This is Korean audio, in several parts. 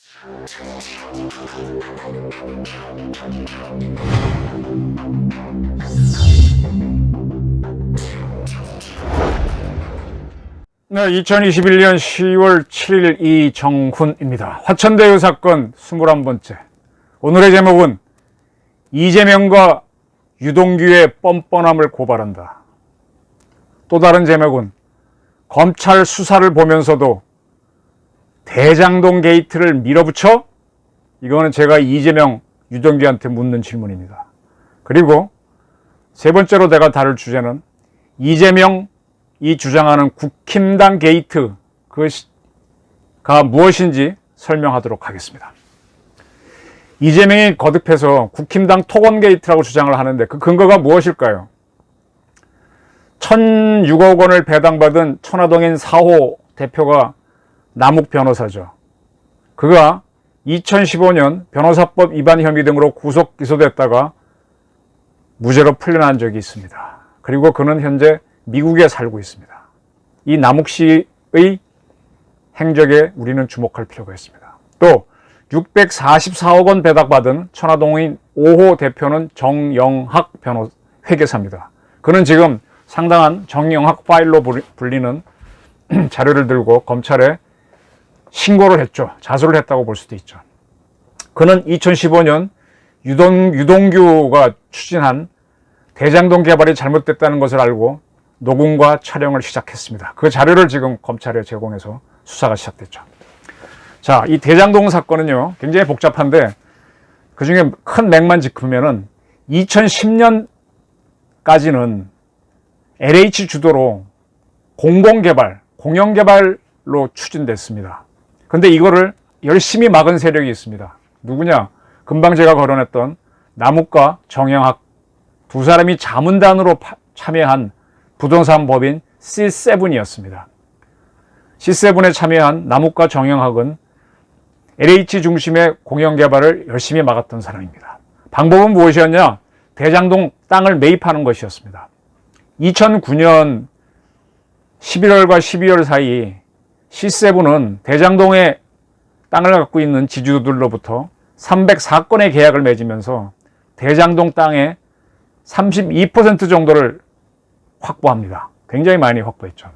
네, 2021년 10월 7일 이정훈입니다. 화천대유 사건 21번째. 오늘의 제목은 이재명과 유동규의 뻔뻔함을 고발한다. 또 다른 제목은 검찰 수사를 보면서도 대장동 게이트를 밀어붙여? 이거는 제가 이재명, 유동규한테 묻는 질문입니다. 그리고 세 번째로 내가 다룰 주제는 이재명 이 주장하는 국힘당 게이트 그것가 무엇인지 설명하도록 하겠습니다. 이재명이 거듭해서 국힘당 토건 게이트라고 주장을 하는데 그 근거가 무엇일까요? 1,006억 원을 배당받은 천화동인 4호 대표가 남욱 변호사죠. 그가 2015년 변호사법 위반 혐의 등으로 구속 기소됐다가 무죄로 풀려난 적이 있습니다. 그리고 그는 현재 미국에 살고 있습니다. 이 남욱 씨의 행적에 우리는 주목할 필요가 있습니다. 또 644억 원 배당받은 천화동인 5호 대표는 정영학 회계사입니다. 그는 지금 상당한 정영학 파일로 불리는 자료를 들고 검찰에 신고를 했죠. 자수를 했다고 볼 수도 있죠. 그는 2015년 유동규가 추진한 대장동 개발이 잘못됐다는 것을 알고 녹음과 촬영을 시작했습니다. 그 자료를 지금 검찰에 제공해서 수사가 시작됐죠. 자, 이 대장동 사건은요, 굉장히 복잡한데 그 중에 큰 맥만 짚으면은 2010년까지는 LH 주도로 공공개발, 공영개발로 추진됐습니다. 근데 이거를 열심히 막은 세력이 있습니다. 누구냐? 금방 제가 거론했던 남욱과 정영학 두 사람이 자문단으로 참여한 부동산 법인 C7이었습니다. C7에 참여한 남욱과 정영학은 LH 중심의 공영개발을 열심히 막았던 사람입니다. 방법은 무엇이었냐? 대장동 땅을 매입하는 것이었습니다. 2009년 11월과 12월 사이 C7은 대장동에 땅을 갖고 있는 지주들로부터 304건의 계약을 맺으면서 대장동 땅의 32% 정도를 확보합니다. 굉장히 많이 확보했죠.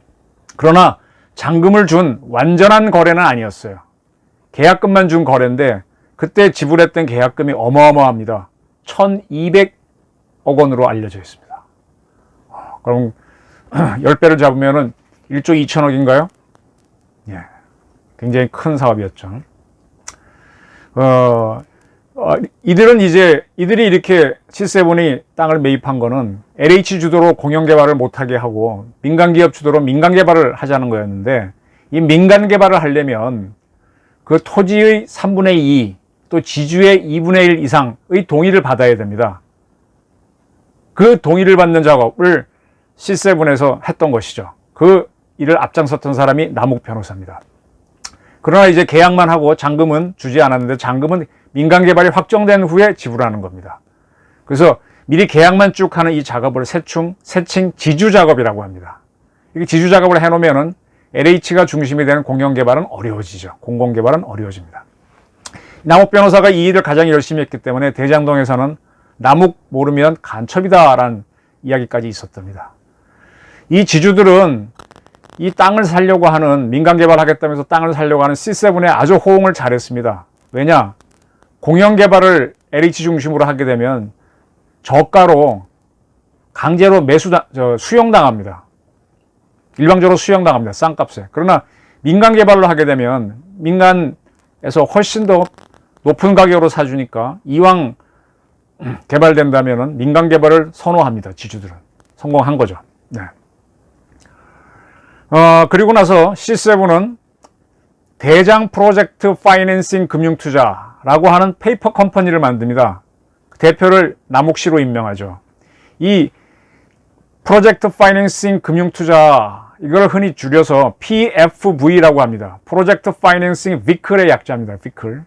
그러나 잔금을 준 완전한 거래는 아니었어요. 계약금만 준 거래인데 그때 지불했던 계약금이 어마어마합니다. 1,200억 원으로 알려져 있습니다. 그럼 10배를 잡으면 1조 2천억인가요? 예, 굉장히 큰 사업이었죠. 이들이 이렇게 C7이 땅을 매입한 거는 LH 주도로 공영개발을 못하게 하고 민간기업 주도로 민간개발을 하자는 거였는데 이 민간개발을 하려면 그 토지의 3분의 2, 또 지주의 2분의 1 이상의 동의를 받아야 됩니다. 그 동의를 받는 작업을 C7에서 했던 것이죠. 그 일을 앞장섰던 사람이 남욱 변호사입니다. 그러나 이제 계약만 하고 잔금은 주지 않았는데 잔금은 민간개발이 확정된 후에 지불하는 겁니다. 그래서 미리 계약만 쭉 하는 이 작업을 세칭 지주작업이라고 합니다. 이게 지주작업을 해놓으면 LH가 중심이 되는 공영개발은 어려워지죠. 공공개발은 어려워집니다. 남욱 변호사가 이 일을 가장 열심히 했기 때문에 대장동에서는 남욱 모르면 간첩이다라는 이야기까지 있었답니다. 이 지주들은 이 땅을 살려고 하는 민간개발하겠다면서 땅을 살려고 하는 C7에 아주 호응을 잘했습니다. 왜냐? 공영개발을 LH 중심으로 하게 되면 저가로 강제로 수용당합니다. 일방적으로 수용당합니다. 싼 값에. 그러나 민간개발로 하게 되면 민간에서 훨씬 더 높은 가격으로 사주니까 이왕 개발된다면 민간개발을 선호합니다. 지주들은. 성공한 거죠. 네. 그리고 나서 C7은 대장 프로젝트 파이낸싱 금융투자라고 하는 페이퍼 컴퍼니를 만듭니다. 대표를 남욱 씨로 임명하죠. 이 프로젝트 파이낸싱 금융투자 이걸 흔히 줄여서 PFV라고 합니다. 프로젝트 파이낸싱 비클의 약자입니다. 비클.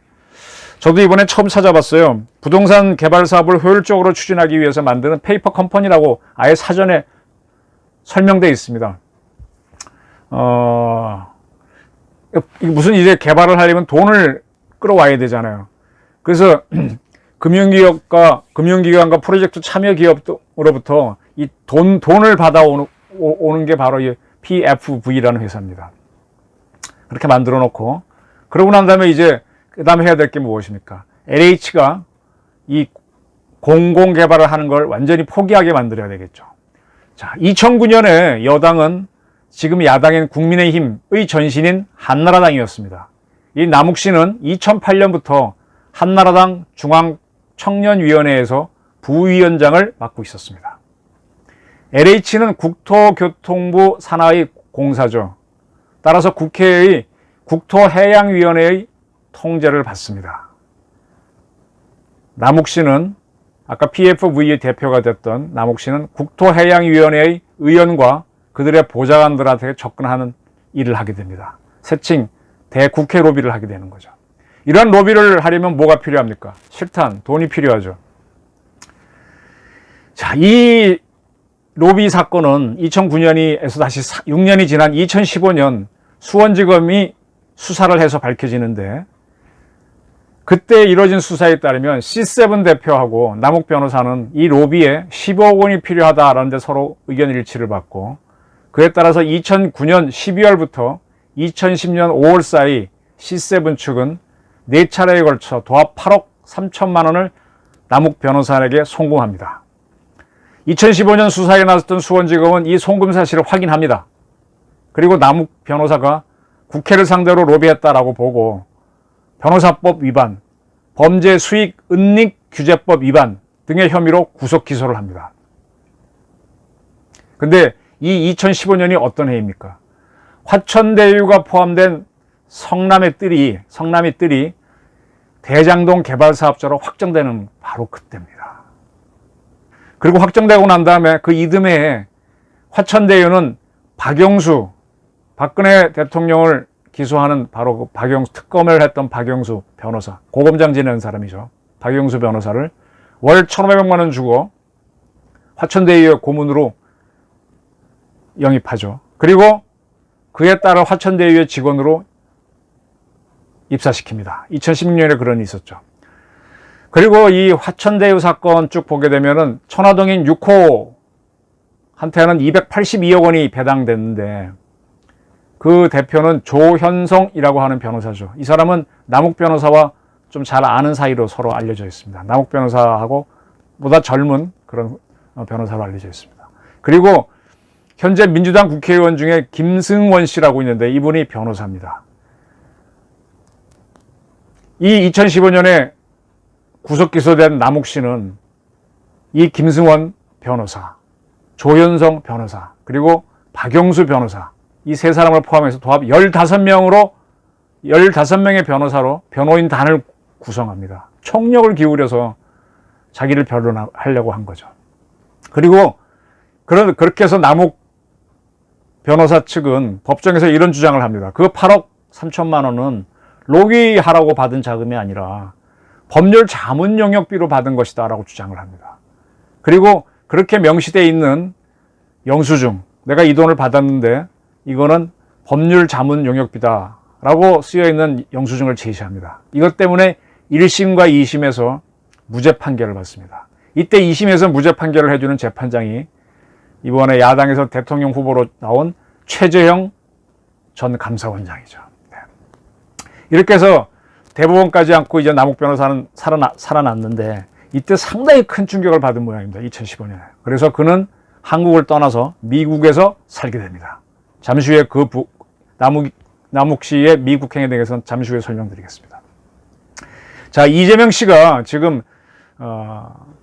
저도 이번에 처음 찾아봤어요. 부동산 개발 사업을 효율적으로 추진하기 위해서 만드는 페이퍼 컴퍼니라고 아예 사전에 설명되어 있습니다. 무슨 이제 개발을 하려면 돈을 끌어와야 되잖아요. 그래서 금융기관과 프로젝트 참여 기업으로부터 이 돈을 받아오는 게 바로 이 PFV라는 회사입니다. 그렇게 만들어 놓고, 그러고 난 다음에 이제 그 다음에 해야 될 게 무엇입니까? LH가 이 공공개발을 하는 걸 완전히 포기하게 만들어야 되겠죠. 자, 2009년에 여당은 지금 야당인 국민의힘의 전신인 한나라당이었습니다. 이 남욱 씨는 2008년부터 한나라당 중앙청년위원회에서 부위원장을 맡고 있었습니다. LH는 국토교통부 산하의 공사죠. 따라서 국회의 국토해양위원회의 통제를 받습니다. 남욱 씨는 아까 PFV의 대표가 됐던 남욱 씨는 국토해양위원회의 의원과 그들의 보좌관들한테 접근하는 일을 하게 됩니다. 새칭 대국회 로비를 하게 되는 거죠. 이러한 로비를 하려면 뭐가 필요합니까? 실탄, 돈이 필요하죠. 자, 이 로비 사건은 2009년에서 다시 6년이 지난 2015년 수원지검이 수사를 해서 밝혀지는데, 그때 이뤄진 수사에 따르면 C7 대표하고 남욱 변호사는 이 로비에 15억 원이 필요하다라는 데 서로 의견 일치를 받고, 그에 따라서 2009년 12월부터 2010년 5월 사이 C7 측은 4차례에 걸쳐 도합 8억 3천만 원을 남욱 변호사에게 송금합니다. 2015년 수사에 나섰던 수원지검은 이 송금 사실을 확인합니다. 그리고 남욱 변호사가 국회를 상대로 로비했다라고 보고 변호사법 위반, 범죄 수익 은닉 규제법 위반 등의 혐의로 구속 기소를 합니다. 근데 이 2015년이 어떤 해입니까? 화천대유가 포함된 성남의 뜰이 대장동 개발 사업자로 확정되는 바로 그때입니다. 그리고 확정되고 난 다음에 그 이듬해에 화천대유는 박근혜 대통령을 기소하는 바로 그 박영수, 특검을 했던 박영수 변호사, 고검장 지내는 사람이죠. 박영수 변호사를 월 1,500만 원 주고 화천대유의 고문으로 영입하죠. 그리고 그에 따라 화천대유의 직원으로 입사시킵니다. 2016년에 그런 일이 있었죠. 그리고 이 화천대유 사건 쭉 보게 되면은 천화동인 6호한테는 282억 원이 배당됐는데, 그 대표는 조현성이라고 하는 변호사죠. 이 사람은 남욱 변호사와 좀 잘 아는 사이로 서로 알려져 있습니다. 남욱 변호사하고 보다 젊은 그런 변호사로 알려져 있습니다. 그리고 현재 민주당 국회의원 중에 김승원 씨라고 있는데 이분이 변호사입니다. 이 2015년에 구속 기소된 남욱 씨는 이 김승원 변호사, 조현성 변호사, 그리고 박영수 변호사, 이 세 사람을 포함해서 도합 15명의 변호사로 변호인단을 구성합니다. 총력을 기울여서 자기를 변론하려고 한 거죠. 그리고 그렇게 해서 남욱 변호사 측은 법정에서 이런 주장을 합니다. 그 8억 3천만 원은 로비하라고 받은 자금이 아니라 법률 자문 용역비로 받은 것이다 라고 주장을 합니다. 그리고 그렇게 명시되어 있는 영수증, 내가 이 돈을 받았는데 이거는 법률 자문 용역비다 라고 쓰여있는 영수증을 제시합니다. 이것 때문에 1심과 2심에서 무죄 판결을 받습니다. 이때 2심에서 무죄 판결을 해주는 재판장이 이번에 야당에서 대통령 후보로 나온 최재형 전 감사원장이죠. 네. 이렇게 해서 대법원까지 안고 이제 남욱 변호사는 살아났는데, 이때 상당히 큰 충격을 받은 모양입니다. 2015년에. 그래서 그는 한국을 떠나서 미국에서 살게 됩니다. 잠시 후에 그 남욱 씨의 미국행에 대해서는 잠시 후에 설명드리겠습니다. 자, 이재명 씨가 지금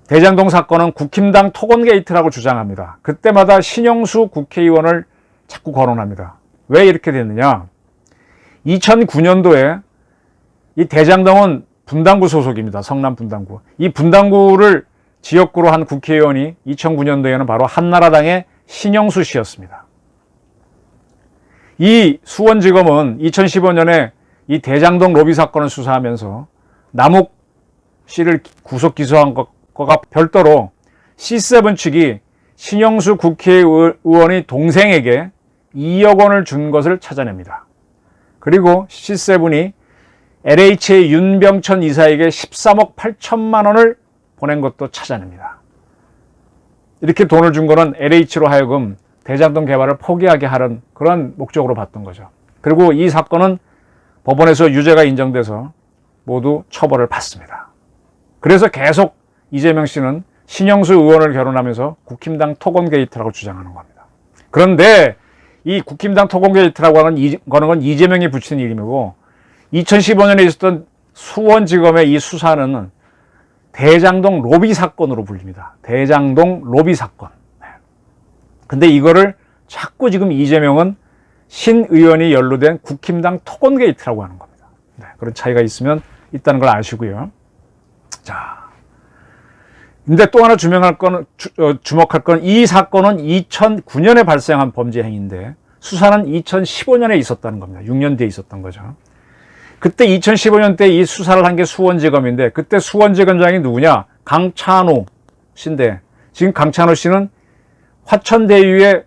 대장동 사건은 국힘당 토건 게이트라고 주장합니다. 그때마다 신영수 국회의원을 자꾸 거론합니다. 왜 이렇게 됐느냐? 2009년도에 이 대장동은 분당구 소속입니다. 성남 분당구. 이 분당구를 지역구로 한 국회의원이 2009년도에는 바로 한나라당의 신영수 씨였습니다. 이 수원지검은 2015년에 이 대장동 로비 사건을 수사하면서 남욱 씨를 구속 기소한 것과 별도로 C7 측이 신영수 국회의원의 동생에게 2억 원을 준 것을 찾아냅니다. 그리고 C7이 LH의 윤병천 이사에게 13억 8천만 원을 보낸 것도 찾아냅니다. 이렇게 돈을 준 거는 LH로 하여금 대장동 개발을 포기하게 하는 그런 목적으로 봤던 거죠. 그리고 이 사건은 법원에서 유죄가 인정돼서 모두 처벌을 받습니다. 그래서 계속 이재명 씨는 신영수 의원을 결혼하면서 국힘당 토건 게이트라고 주장하는 겁니다. 그런데 이 국힘당 토건 게이트라고 하는 건 이재명이 붙인 이름이고 2015년에 있었던 수원지검의 이 수사는 대장동 로비 사건으로 불립니다. 대장동 로비 사건. 근데 이거를 자꾸 지금 이재명은 신 의원이 연루된 국힘당 토건 게이트라고 하는 겁니다. 그런 차이가 있으면 있다는 걸 아시고요. 자. 근데 또 하나 주목할 건 이 사건은 2009년에 발생한 범죄 행위인데 수사는 2015년에 있었다는 겁니다. 6년 뒤에 있었던 거죠. 그때 2015년 때 이 수사를 한 게 수원지검인데 그때 수원지검장이 누구냐? 강찬호 씨인데 지금 강찬호 씨는 화천대유의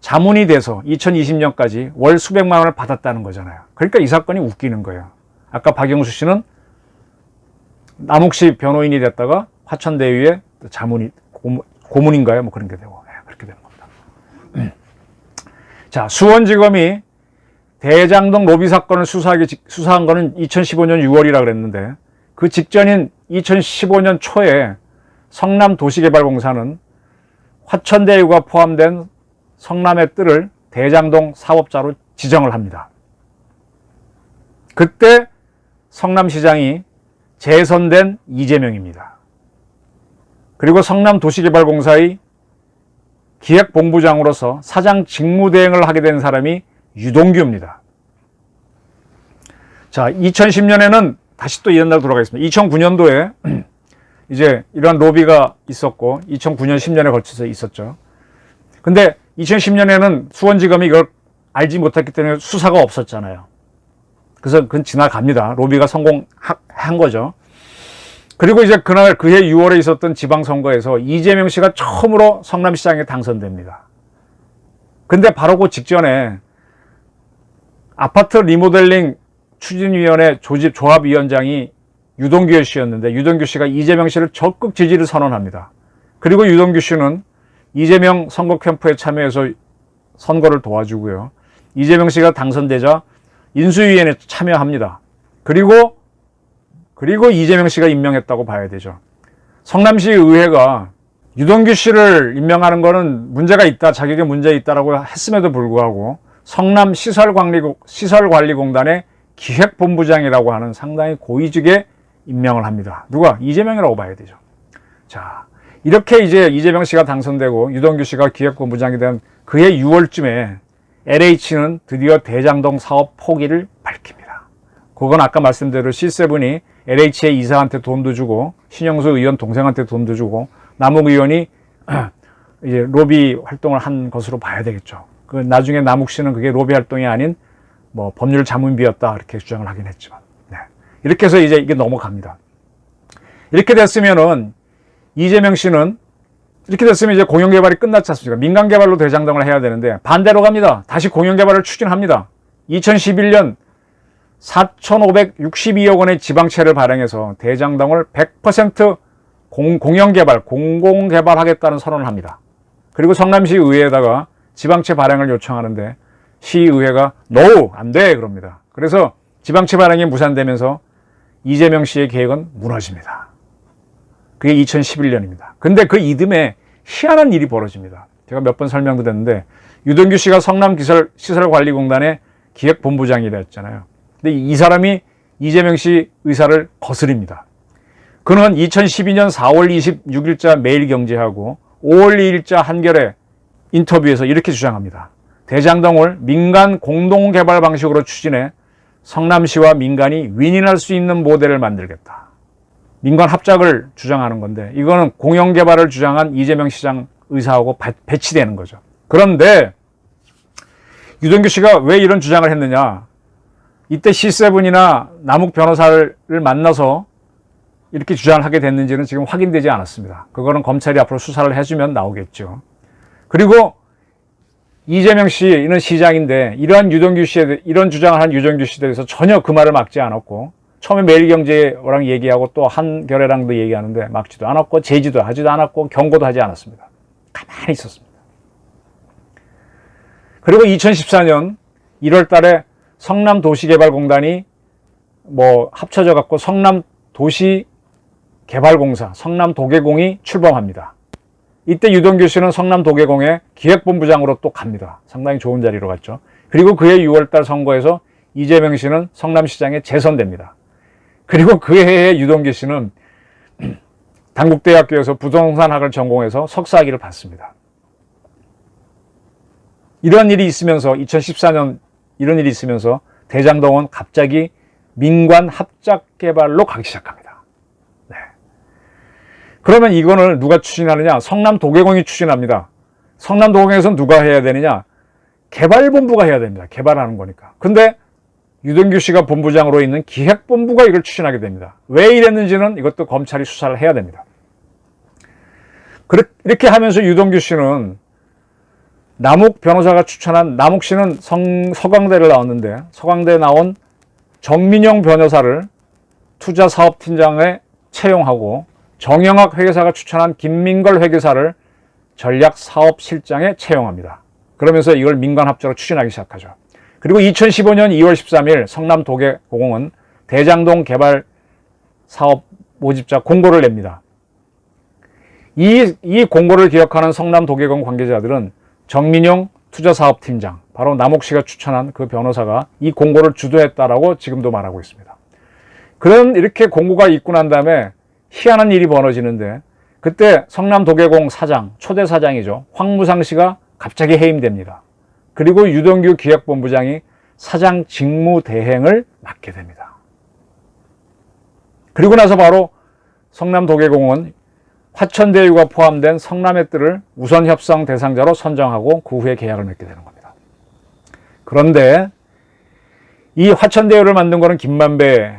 자문이 돼서 2020년까지 월 수백만 원을 받았다는 거잖아요. 그러니까 이 사건이 웃기는 거예요. 아까 박영수 씨는 남욱 씨 변호인이 됐다가 화천대유의 자문이 고문인가요? 뭐 그런 게 되고 그렇게 되는 겁니다. 자, 수원지검이 대장동 로비 사건을 수사한 거는 2015년 6월이라 그랬는데 그 직전인 2015년 초에 성남도시개발공사는 화천대유가 포함된 성남의 뜰을 대장동 사업자로 지정을 합니다. 그때 성남시장이 재선된 이재명입니다. 그리고 성남도시개발공사의 기획본부장으로서 사장 직무대행을 하게 된 사람이 유동규입니다. 자, 2010년에는 다시 또 이런 날 돌아가겠습니다. 2009년도에 이제 이러한 로비가 있었고 2009년 10년에 걸쳐서 있었죠. 근데 2010년에는 수원지검이 이걸 알지 못했기 때문에 수사가 없었잖아요. 그래서 그건 지나갑니다. 로비가 성공한 거죠. 그리고 이제 그날 그해 6월에 있었던 지방선거에서 이재명 씨가 처음으로 성남시장에 당선됩니다. 근데 바로 그 직전에 아파트 리모델링 추진위원회 조합위원장이 유동규 씨였는데 유동규 씨가 이재명 씨를 적극 지지를 선언합니다. 그리고 유동규 씨는 이재명 선거 캠프에 참여해서 선거를 도와주고요. 이재명 씨가 당선되자 인수위원회에 참여합니다. 그리고 이재명 씨가 임명했다고 봐야 되죠. 성남시 의회가 유동규 씨를 임명하는 거는 문제가 있다, 자격에 문제 있다라고 했음에도 불구하고 성남 시설관리공단의 기획본부장이라고 하는 상당히 고위직에 임명을 합니다. 누가? 이재명이라고 봐야 되죠. 자, 이렇게 이제 이재명 씨가 당선되고 유동규 씨가 기획본부장이 된 그해 6월쯤에 LH는 드디어 대장동 사업 포기를 밝힙니다. 그건 아까 말씀대로 C7이 LH의 이사한테 돈도 주고 신영수 의원 동생한테 돈도 주고 남욱 의원이 이제 로비 활동을 한 것으로 봐야 되겠죠. 그 나중에 남욱 씨는 그게 로비 활동이 아닌 뭐 법률 자문비였다 이렇게 주장을 하긴 했지만 이렇게 해서 이제 이게 넘어갑니다. 이렇게 됐으면은 이재명 씨는 이렇게 됐으면 이제 공영개발이 끝났지 않습니까? 민간개발로 대장동을 해야 되는데 반대로 갑니다. 다시 공영개발을 추진합니다. 2011년 4,562억 원의 지방채를 발행해서 대장동을 100% 공영개발, 공공개발하겠다는 선언을 합니다. 그리고 성남시 의회에다가 지방채 발행을 요청하는데 시의회가 NO! 안 돼! 그럽니다. 그래서 지방채 발행이 무산되면서 이재명 씨의 계획은 무너집니다. 그게 2011년입니다. 근데 그 이듬해 희한한 일이 벌어집니다. 제가 몇 번 설명드렸는데 유동규 씨가 성남시설관리공단의 기획본부장이 됐잖아요. 근데 이 사람이 이재명 씨 의사를 거스립니다. 그는 2012년 4월 26일자 매일경제하고 5월 2일자 한겨레 인터뷰에서 이렇게 주장합니다. 대장동을 민간 공동개발 방식으로 추진해 성남시와 민간이 윈윈할 수 있는 모델을 만들겠다. 민간 합작을 주장하는 건데 이거는 공영개발을 주장한 이재명 시장 의사하고 배치되는 거죠. 그런데 유동규 씨가 왜 이런 주장을 했느냐. 이때 C7이나 남욱 변호사를 만나서 이렇게 주장을 하게 됐는지는 지금 확인되지 않았습니다. 그거는 검찰이 앞으로 수사를 해주면 나오겠죠. 그리고 이재명 씨는 시장인데 이러한 유동규 씨에 이런 주장을 한 유동규 씨에 대해서 전혀 그 말을 막지 않았고, 처음에 매일경제랑 얘기하고 또 한겨레랑도 얘기하는데 막지도 않았고 제지도 하지도 않았고 경고도 하지 않았습니다. 가만히 있었습니다. 그리고 2014년 1월 달에 성남도시개발공단이 합쳐져 갖고 성남도시개발공사, 성남도계공이 출범합니다. 이때 유동규 씨는 성남도계공의 기획본부장으로 또 갑니다. 상당히 좋은 자리로 갔죠. 그리고 그해 6월달 선거에서 이재명 씨는 성남시장에 재선됩니다. 그리고 그 해에 유동규 씨는 단국대학교에서 부동산학을 전공해서 석사학위를 받습니다. 이런 일이 있으면서 2014년 이런 일이 있으면서 대장동은 갑자기 민관 합작 개발로 가기 시작합니다. 네. 그러면 이거를 누가 추진하느냐? 성남도계공이 추진합니다. 성남도계공에서는 누가 해야 되느냐? 개발본부가 해야 됩니다. 개발하는 거니까. 근데 유동규 씨가 본부장으로 있는 기획본부가 이걸 추진하게 됩니다. 왜 이랬는지는 이것도 검찰이 수사를 해야 됩니다. 이렇게 하면서 유동규 씨는 남욱 변호사가 추천한, 남욱 씨는 서강대를 나왔는데 서강대에 나온 정민영 변호사를 투자사업팀장에 채용하고 정영학 회계사가 추천한 김민걸 회계사를 전략사업실장에 채용합니다. 그러면서 이걸 민관합작으로 추진하기 시작하죠. 그리고 2015년 2월 13일 성남도계공은 대장동 개발 사업 모집자 공고를 냅니다. 이 공고를 기억하는 성남도계공 관계자들은 정민용 투자사업팀장, 바로 남욱 씨가 추천한 그 변호사가 이 공고를 주도했다라고 지금도 말하고 있습니다. 이렇게 공고가 있고 난 다음에 희한한 일이 벌어지는데, 그때 성남도계공 사장, 초대 사장이죠, 황무상 씨가 갑자기 해임됩니다. 그리고 유동규 기획본부장이 사장 직무대행을 맡게 됩니다. 그리고 나서 바로 성남도계공은 화천대유가 포함된 성남의 뜰을 우선 협상 대상자로 선정하고 그 후에 계약을 맺게 되는 겁니다. 그런데 이 화천대유를 만든 거는 김만배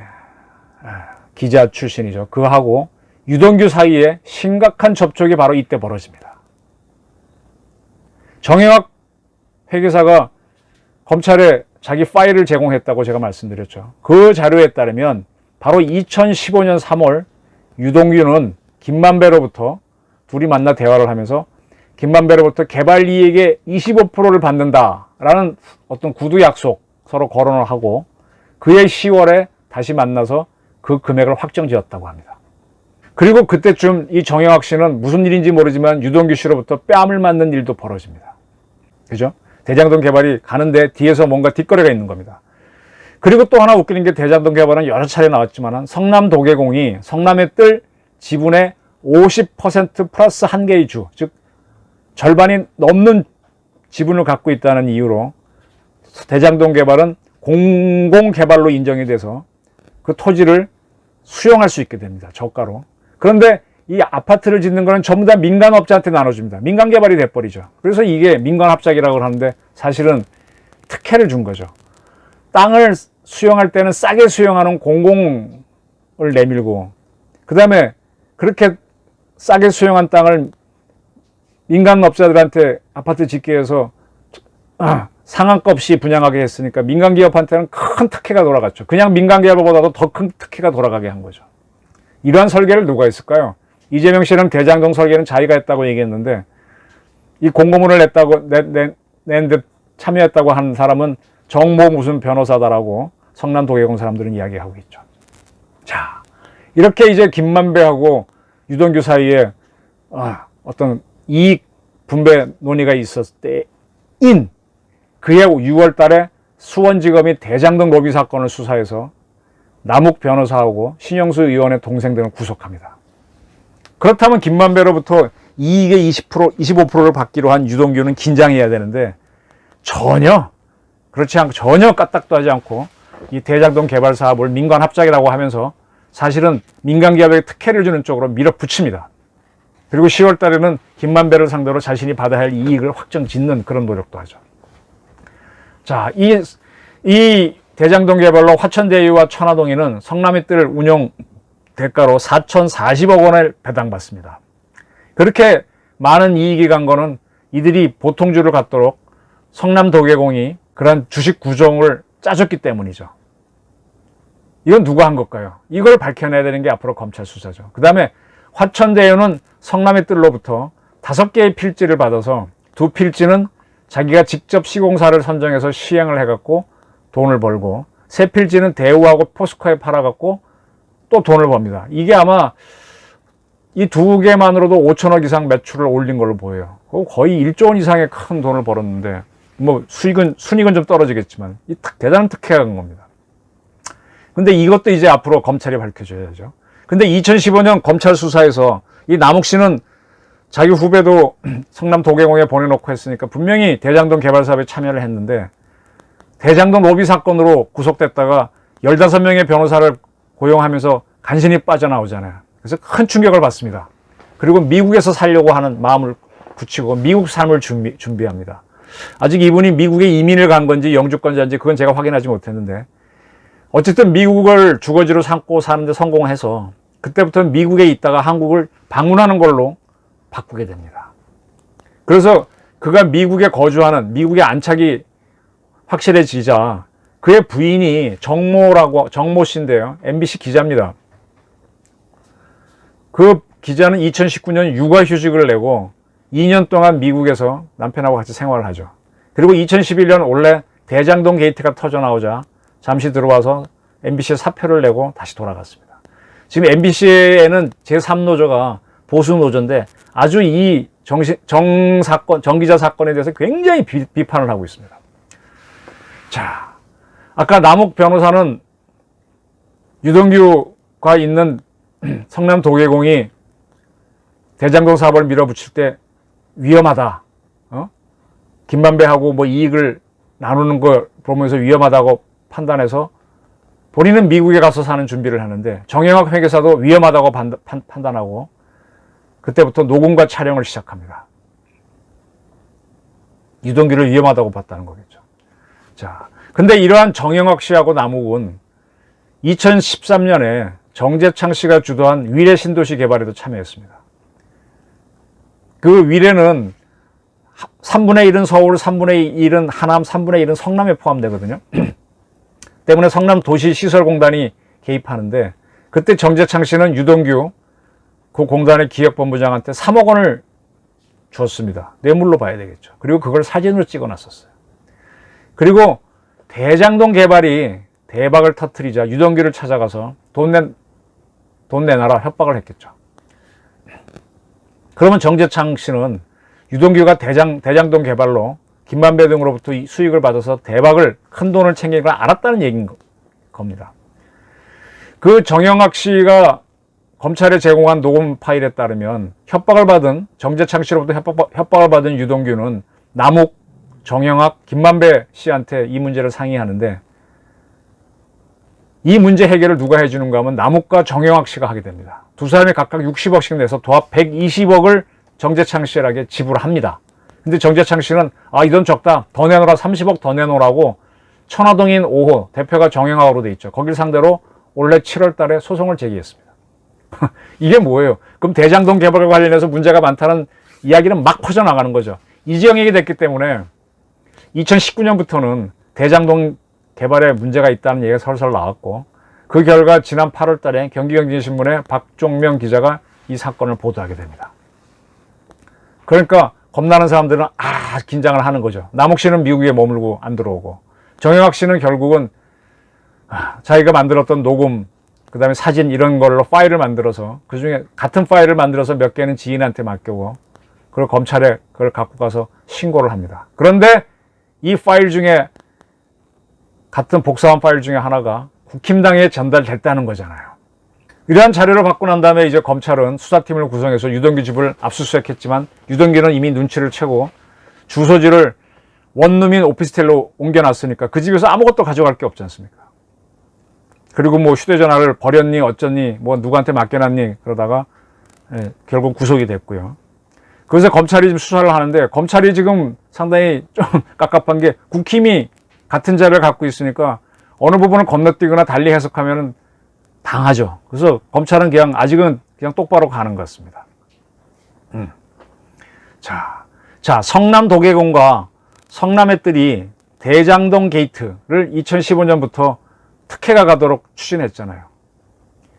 기자 출신이죠. 그하고 유동규 사이에 심각한 접촉이 바로 이때 벌어집니다. 정영학 회계사가 검찰에 자기 파일을 제공했다고 제가 말씀드렸죠. 그 자료에 따르면 바로 2015년 3월 유동규는 김만배로부터, 둘이 만나 대화를 하면서 김만배로부터 개발 이익의 25%를 받는다라는 어떤 구두 약속 서로 거론을 하고 그해 10월에 다시 만나서 그 금액을 확정지었다고 합니다. 그리고 그때쯤 이 정영학 씨는 무슨 일인지 모르지만 유동규 씨로부터 뺨을 맞는 일도 벌어집니다. 그죠? 대장동 개발이 가는데 뒤에서 뭔가 뒷거래가 있는 겁니다. 그리고 또 하나 웃기는 게, 대장동 개발은 여러 차례 나왔지만 성남도계공이 성남의 뜰 지분의 50% 플러스 한 개의 주, 즉 절반이 넘는 지분을 갖고 있다는 이유로 대장동 개발은 공공개발로 인정이 돼서 그 토지를 수용할 수 있게 됩니다. 저가로. 그런데 이 아파트를 짓는 거는 전부 다 민간업자한테 나눠줍니다. 민간개발이 돼버리죠. 그래서 이게 민간합작이라고 하는데 사실은 특혜를 준 거죠. 땅을 수용할 때는 싸게 수용하는 공공을 내밀고, 그 다음에 그렇게 싸게 수용한 땅을 민간업자들한테 아파트 짓게 해서 상한값이 분양하게 했으니까 민간기업한테는 큰 특혜가 돌아갔죠. 그냥 민간기업보다도 더 큰 특혜가 돌아가게 한 거죠. 이러한 설계를 누가 했을까요? 이재명 씨는 대장동 설계는 자기가 했다고 얘기했는데, 이 공고문을 낸 듯 참여했다고 한 사람은 정모 무슨 변호사다라고 성남도계공 사람들은 이야기하고 있죠. 자, 이렇게 이제 김만배하고 유동규 사이에 어떤 이익 분배 논의가 있었을 때인 그해 6월 달에 수원지검이 대장동 로비 사건을 수사해서 남욱 변호사하고 신영수 의원의 동생 등을 구속합니다. 그렇다면 김만배로부터 이익의 25%를 받기로 한 유동규는 긴장해야 되는데 전혀 그렇지 않고, 전혀 까딱도 하지 않고 이 대장동 개발 사업을 민간 합작이라고 하면서 사실은 민간기업에게 특혜를 주는 쪽으로 밀어붙입니다. 그리고 10월 달에는 김만배를 상대로 자신이 받아야 할 이익을 확정 짓는 그런 노력도 하죠. 자, 이 대장동 개발로 화천대유와 천화동인은 성남의 뜰 운영 대가로 4,040억 원을 배당받습니다. 그렇게 많은 이익이 간 거는 이들이 보통주를 갖도록 성남 도계공이 그런 주식 구종을 짜줬기 때문이죠. 이건 누가 한 걸까요? 이걸 밝혀내야 되는 게 앞으로 검찰 수사죠. 그 다음에 화천대유는 성남의 뜰로부터 5개의 필지를 받아서 2필지는 자기가 직접 시공사를 선정해서 시행을 해갖고 돈을 벌고, 3필지는 대우하고 포스코에 팔아갖고 또 돈을 법니다. 이게 아마 이 2개만으로도 5천억 이상 매출을 올린 걸로 보여요. 거의 1조 원 이상의 큰 돈을 벌었는데, 뭐 순익은 좀 떨어지겠지만 이 대단한 특혜가 간 겁니다. 근데 이것도 이제 앞으로 검찰이 밝혀줘야죠. 근데 2015년 검찰 수사에서 이 남욱 씨는 자기 후배도 성남 도계공에 보내놓고 했으니까 분명히 대장동 개발 사업에 참여를 했는데, 대장동 로비 사건으로 구속됐다가 15명의 변호사를 고용하면서 간신히 빠져나오잖아요. 그래서 큰 충격을 받습니다. 그리고 미국에서 살려고 하는 마음을 굳히고 미국 삶을 준비합니다. 아직 이분이 미국에 이민을 간 건지 영주권자인지 그건 제가 확인하지 못했는데, 어쨌든 미국을 주거지로 삼고 사는데 성공해서 그때부터 미국에 있다가 한국을 방문하는 걸로 바꾸게 됩니다. 그래서 그가 미국에 거주하는, 미국의 안착이 확실해지자 그의 부인이 정모 씨인데요. MBC 기자입니다. 그 기자는 2019년 육아휴직을 내고 2년 동안 미국에서 남편하고 같이 생활을 하죠. 그리고 2011년 원래 대장동 게이트가 터져 나오자 잠시 들어와서 MBC에 사표를 내고 다시 돌아갔습니다. 지금 MBC에는 제3노조가 보수 노조인데 아주 이 정기자 사건에 대해서 굉장히 비판을 하고 있습니다. 자, 아까 남욱 변호사는 유동규가 있는 성남 도계공이 대장동 사업을 밀어붙일 때 위험하다. 김만배하고 뭐 이익을 나누는 걸 보면서 위험하다고 판단해서 본인은 미국에 가서 사는 준비를 하는데 정영학 회계사도 위험하다고 판단하고 그때부터 녹음과 촬영을 시작합니다. 유동규를 위험하다고 봤다는 거겠죠. 자, 근데 이러한 정영학 씨하고 남욱은 2013년에 정재창 씨가 주도한 위례 신도시 개발에도 참여했습니다. 그 위례는 3분의 1은 서울, 3분의 1은 하남, 3분의 1은 성남에 포함되거든요. 때문에 성남도시시설공단이 개입하는데 그때 정재창 씨는 유동규 그 공단의 기획본부장한테 3억 원을 줬습니다. 뇌물로 봐야 되겠죠. 그리고 그걸 사진으로 찍어놨었어요. 그리고 대장동 개발이 대박을 터뜨리자 유동규를 찾아가서 돈 내놔라 협박을 했겠죠. 그러면 정재창 씨는 유동규가 대장동 개발로 김만배 등으로부터 수익을 받아서 대박을 큰 돈을 챙긴 걸 알았다는 얘기인 겁니다. 그 정영학 씨가 검찰에 제공한 녹음 파일에 따르면 협박을 받은 정재창 씨로부터 협박을 받은 유동규는 남욱, 정영학, 김만배 씨한테 이 문제를 상의하는데 이 문제 해결을 누가 해주는가 하면 남욱과 정영학 씨가 하게 됩니다. 두 사람이 각각 60억씩 내서 도합 120억을 정재창 씨에게 지불합니다. 근데 정재창 씨는 이 돈 적다. 더 내놓으라. 30억 더 내놓으라고 천화동인 5호 대표가 정영학으로 돼 있죠. 거길 상대로 올해 7월 달에 소송을 제기했습니다. 이게 뭐예요? 그럼 대장동 개발과 관련해서 문제가 많다는 이야기는 막 퍼져나가는 거죠. 이재용에게 됐기 때문에 2019년부터는 대장동 개발에 문제가 있다는 얘기가 설설 나왔고 그 결과 지난 8월 달에 경기경제신문에 박종명 기자가 이 사건을 보도하게 됩니다. 그러니까 겁나는 사람들은 긴장을 하는 거죠. 남욱 씨는 미국에 머물고 안 들어오고 정영학 씨는 결국은 자기가 만들었던 녹음 그 다음에 사진 이런 걸로 파일을 만들어서 그중에 같은 파일을 만들어서 몇 개는 지인한테 맡기고 그걸 검찰에 그걸 갖고 가서 신고를 합니다. 그런데 이 파일 중에 같은 복사한 파일 중에 하나가 국힘당에 전달됐다는 거잖아요. 이러한 자료를 받고 난 다음에 이제 검찰은 수사팀을 구성해서 유동규 집을 압수수색했지만 유동규는 이미 눈치를 채고 주소지를 원룸인 오피스텔로 옮겨놨으니까 그 집에서 아무것도 가져갈 게 없지 않습니까? 그리고 뭐 휴대전화를 버렸니 어쩌니 뭐 누구한테 맡겨놨니 그러다가 결국 구속이 됐고요. 그래서 검찰이 지금 수사를 하는데 검찰이 지금 상당히 좀 깝깝한 게 국힘이 같은 자료를 갖고 있으니까 어느 부분을 건너뛰거나 달리 해석하면 당하죠. 그래서 검찰은 아직은 그냥 똑바로 가는 것 같습니다. 자, 성남 도계공과 성남의 뜰이 대장동 게이트를 2015년부터 특혜가 가도록 추진했잖아요.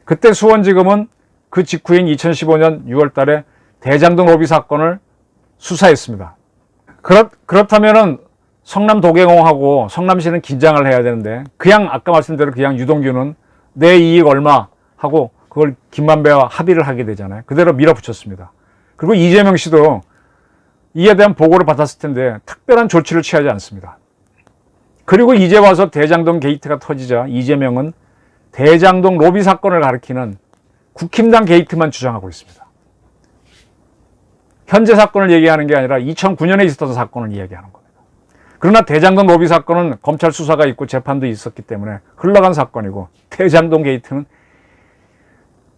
그때 수원지검은 그 직후인 2015년 6월 달에 대장동 로비 사건을 수사했습니다. 그렇다면은 성남 도경호하고 성남시는 긴장을 해야 되는데, 그냥 아까 말씀대로 그냥 유동규는 내 이익 얼마 하고 그걸 김만배와 합의를 하게 되잖아요. 그대로 밀어붙였습니다. 그리고 이재명 씨도 이에 대한 보고를 받았을 텐데 특별한 조치를 취하지 않습니다. 그리고 이제 와서 대장동 게이트가 터지자 이재명은 대장동 로비 사건을 가리키는 국힘당 게이트만 주장하고 있습니다. 현재 사건을 얘기하는 게 아니라 2009년에 있었던 사건을 이야기하는 겁니다. 그러나 대장동 로비 사건은 검찰 수사가 있고 재판도 있었기 때문에 흘러간 사건이고, 대장동 게이트는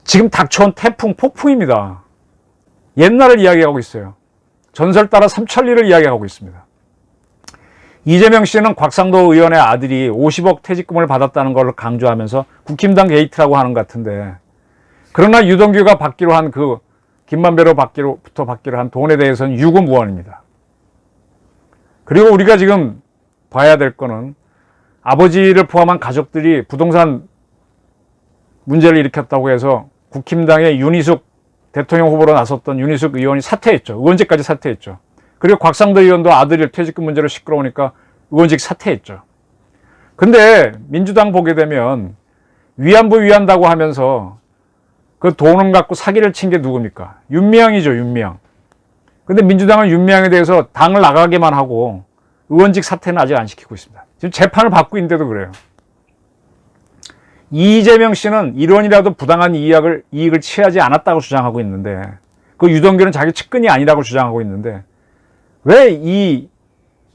지금 닥쳐온 태풍, 폭풍입니다. 옛날을 이야기하고 있어요. 전설 따라 삼천리를 이야기하고 있습니다. 이재명 씨는 곽상도 의원의 아들이 50억 퇴직금을 받았다는 걸 강조하면서 국힘당 게이트라고 하는 것 같은데, 그러나 유동규가 받기로 한 그 김만배로 받기로 한 돈에 대해서는 유구무원입니다. 그리고 우리가 지금 봐야 될 거는 아버지를 포함한 가족들이 부동산 문제를 일으켰다고 해서 국힘당의 윤희숙 대통령 후보로 나섰던 윤희숙 의원이 사퇴했죠. 의원직까지 사퇴했죠. 그리고 곽상도 의원도 아들이 퇴직금 문제로 시끄러우니까 의원직 사퇴했죠. 근데 민주당 보게 되면 위안부 위한다고 하면서 그 돈을 갖고 사기를 친 게 누굽니까? 윤미향이죠, 윤미향. 근데 민주당은 윤미향에 대해서 당을 나가게만 하고 의원직 사퇴는 아직 안 시키고 있습니다. 지금 재판을 받고 있는데도 그래요. 이재명 씨는 일원이라도 부당한 이익을 취하지 않았다고 주장하고 있는데, 그 유동규는 자기 측근이 아니라고 주장하고 있는데, 왜 이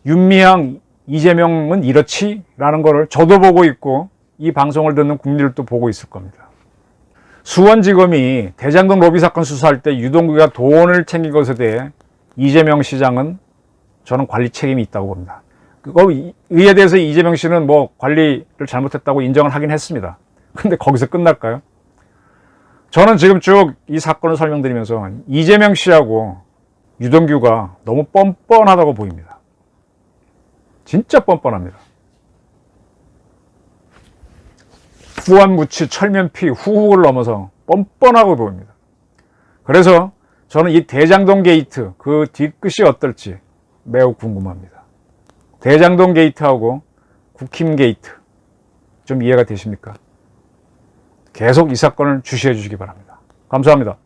윤미향, 이재명은 이렇지? 라는 거를 저도 보고 있고 이 방송을 듣는 국민들도 보고 있을 겁니다. 수원지검이 대장동 로비 사건 수사할 때 유동규가 돈을 챙긴 것에 대해 이재명 시장은 저는 관리 책임이 있다고 봅니다. 이에 대해서 이재명 씨는 뭐 관리를 잘못했다고 인정을 하긴 했습니다. 근데 거기서 끝날까요? 저는 지금 쭉 이 사건을 설명드리면서 이재명 씨하고 유동규가 너무 뻔뻔하다고 보입니다. 진짜 뻔뻔합니다. 후안무치, 철면피, 후훅을 넘어서 뻔뻔하고 보입니다. 그래서 저는 이 대장동 게이트 그 뒤끝이 어떨지 매우 궁금합니다. 대장동 게이트하고 국힘 게이트 좀 이해가 되십니까? 계속 이 사건을 주시해 주시기 바랍니다. 감사합니다.